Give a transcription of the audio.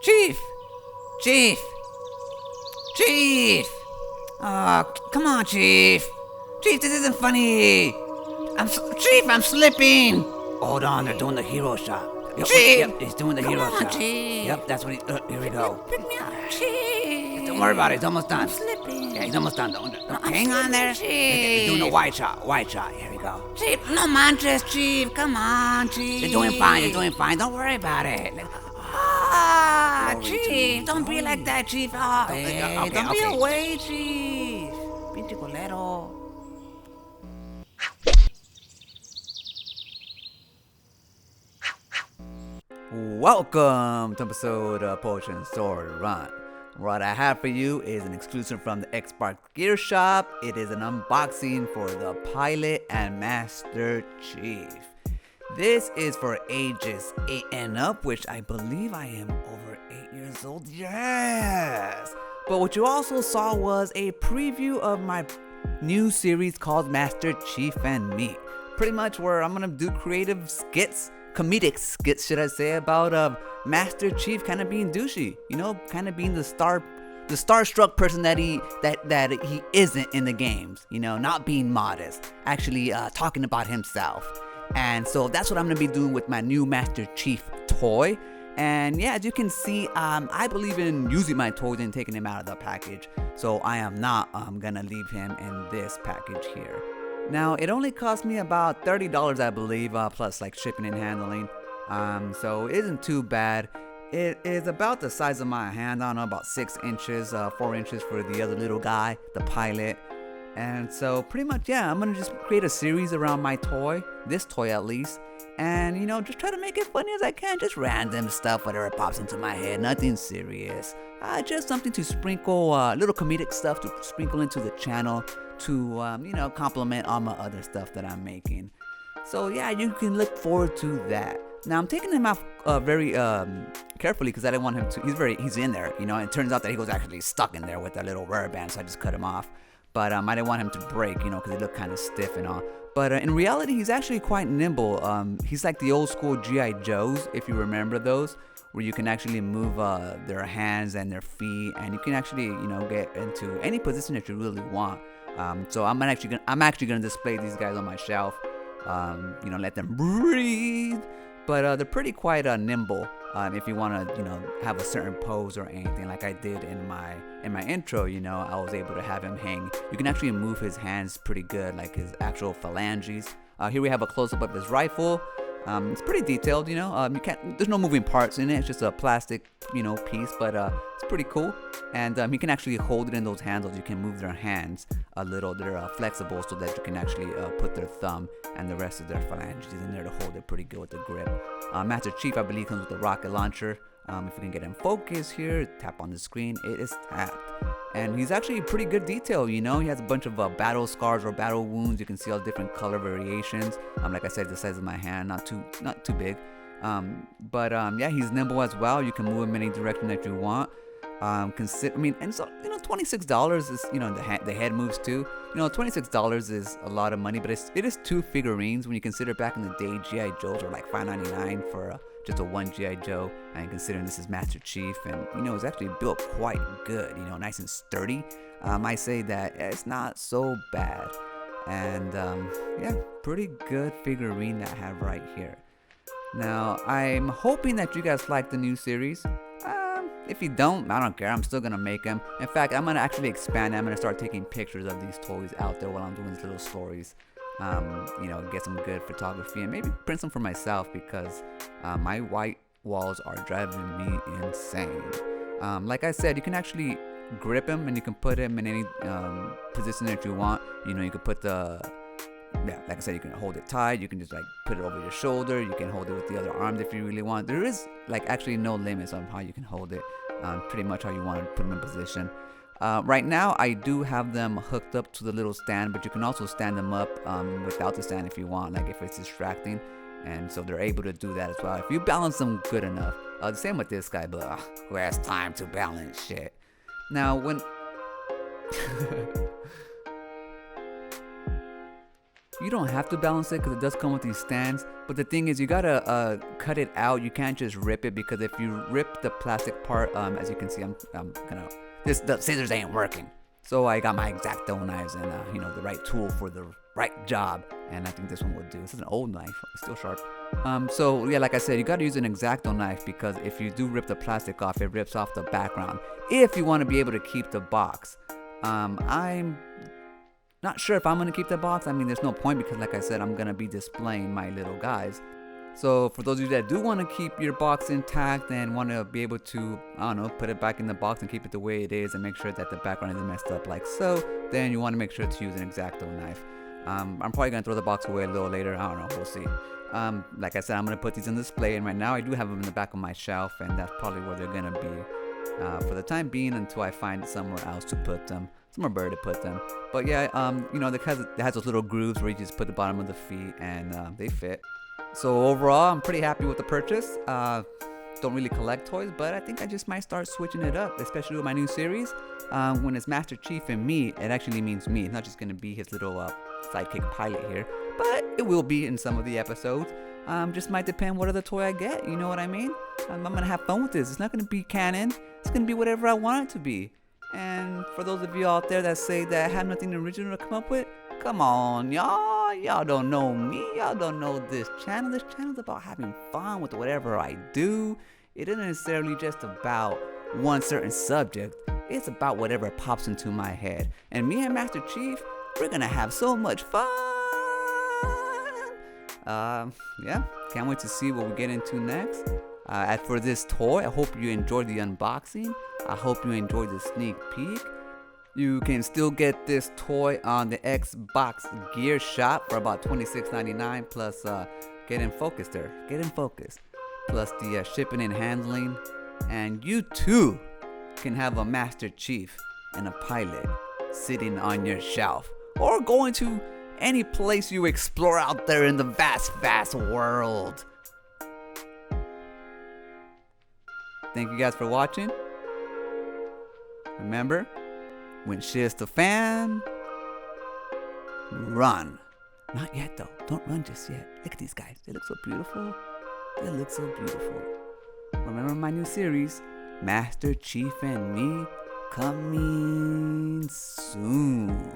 Chief! Chief! Chief! Oh, come on, Chief! Chief, this isn't funny! Chief, I'm slipping! Hold on, they're doing the hero shot. Chief! Yep, he's doing the hero shot. Chief. Yep, that's what he. Here we go. Pick me up, Chief. Don't worry about it, he's almost done. I'm slipping. Yeah, he's almost done. Don't hang on there. Chief. He's doing the white shot. White shot. Here we go. Chief, no manches, Chief. Come on, Chief. You're doing fine. You're doing fine. Don't worry about it. Chief, don't be like that, Chief. Oh, Okay, don't be okay. away, Chief. Pinche culero. Welcome to episode of Potion Sword Run. What I have for you is an exclusive from the Xbox Gear Shop. It is an unboxing for the Pilot and Master Chief. This is for ages 8 and up, which I believe I am over 8 years old. Yes! But what you also saw was a preview of my new series called Master Chief and Me. Pretty much where I'm gonna do creative skits, comedic skits, should I say, about Master Chief kind of being douchey, kind of being the starstruck person that he isn't in the games, not being modest, actually talking about himself. And so that's what I'm gonna be doing with my new Master Chief toy. And yeah, as you can see, I believe in using my toys and taking them out of the package. So I am not gonna leave him in this package here. Now, it only cost me about $30, I believe, plus like shipping and handling. So it isn't too bad. It is about the size of my hand, I don't know, about 6 inches, 4 inches for the other little guy, the Pilot. And so pretty much, yeah, I'm gonna just create a series around my toy, this toy at least. And, just try to make it funny as I can. Just random stuff, whatever pops into my head, nothing serious. Just something to sprinkle, little comedic stuff to sprinkle into the channel to, complement all my other stuff that I'm making. So yeah, you can look forward to that. Now I'm taking him off very carefully because I didn't want him to. He's in there, and it turns out that he was actually stuck in there with that little rubber band, so I just cut him off. But I didn't want him to break, because he looked kind of stiff and all. But in reality, he's actually quite nimble. He's like the old school G.I. Joes, if you remember those, where you can actually move their hands and their feet, and you can actually, get into any position that you really want. So I'm actually gonna display these guys on my shelf. Let them breathe. But they're pretty quite nimble. If you want to, have a certain pose or anything, like I did in my intro, I was able to have him hang. You can actually move his hands pretty good, like his actual phalanges. Here we have a close-up of his rifle. It's pretty detailed, there's no moving parts in it. It's just a plastic, piece, but it's pretty cool. And you can actually hold it in those handles. You can move their hands a little. They're flexible so that you can actually put their thumb and the rest of their phalanges in there to hold it pretty good with the grip. Master Chief, I believe, comes with a rocket launcher. If we can get in focus here, tap on the screen, it is tapped. And he's actually pretty good detail, he has a bunch of battle scars or battle wounds. You can see all different color variations. Like I said, the size of my hand, not too big. But yeah, he's nimble as well. You can move him in any direction that you want. And so, $26 is, the head moves too. $26 is a lot of money, but it is 2 figurines. When you consider back in the day, G.I. Joes were like $5.99 for just a 1 G.I. Joe. And considering this is Master Chief, and it's actually built quite good, nice and sturdy. I say that it's not so bad. And yeah, pretty good figurine that I have right here. Now, I'm hoping that you guys like the new series. If you don't, I don't care. I'm still gonna make them. In fact, I'm gonna actually expand them. I'm gonna start taking pictures of these toys out there while I'm doing these little stories. Get some good photography and maybe print some for myself because my white walls are driving me insane. Like I said, you can actually grip him and you can put him in any position that you want. You can put like I said, you can hold it tight. You can just like put it over your shoulder. You can hold it with the other arms if you really want. There is like actually no limits on how you can hold it. Pretty much how you want to put them in position. Right now, I do have them hooked up to the little stand, but you can also stand them up without the stand if you want, like if it's distracting. And so they're able to do that as well if you balance them good enough. The same with this guy, but who has time to balance shit? Now, when You don't have to balance it because it does come with these stands. But the thing is, you gotta cut it out. You can't just rip it, because if you rip the plastic part, as you can see, I'm gonna. The scissors ain't working. So I got my X-Acto knives and the right tool for the right job. And I think this one will do. This is an old knife, it's still sharp. So yeah, like I said, you gotta use an X-Acto knife, because if you do rip the plastic off, it rips off the background. If you want to be able to keep the box, I'm not sure if I'm gonna keep the box. I mean, there's no point, because like I said, I'm gonna be displaying my little guys. So for those of you that do want to keep your box intact and want to be able to, put it back in the box and keep it the way it is and make sure that the background isn't messed up like so, then you want to make sure to use an X-Acto knife. I'm probably going to throw the box away a little later. I don't know. We'll see. Like I said, I'm going to put these on display, and right now I do have them in the back of my shelf, and that's probably where they're going to be for the time being, until I find somewhere else to put them, somewhere better to put them. But yeah, it has those little grooves where you just put the bottom of the feet, and they fit. So overall, I'm pretty happy with the purchase. Don't really collect toys, but I think I just might start switching it up, especially with my new series. When it's Master Chief and me, it actually means me. It's not just going to be his little sidekick pilot here, but it will be in some of the episodes. Just might depend what other toy I get, you know what I mean? I'm going to have fun with this. It's not going to be canon. It's going to be whatever I want it to be. And for those of you out there that say that I have nothing original to come up with, come on, y'all. Y'all don't know me. Y'all don't know this channel. This channel's about having fun with whatever I do. It isn't necessarily just about one certain subject. It's about whatever pops into my head. And me and Master Chief, we're gonna have so much fun. Yeah, can't wait to see what we get into next. As for this toy, I hope you enjoyed the unboxing. I hope you enjoyed the sneak peek. You can still get this toy on the Xbox Gear Shop for about $26.99 plus get in focus there. Get in focus. Plus the shipping and handling. And you too can have a Master Chief and a pilot sitting on your shelf, or going to any place you explore out there in the vast, vast world. Thank you guys for watching. Remember, when shit's the fan, run. Not yet though. Don't run just yet. Look at these guys. They look so beautiful. They look so beautiful. Remember my new series, Master Chief and Me, coming soon.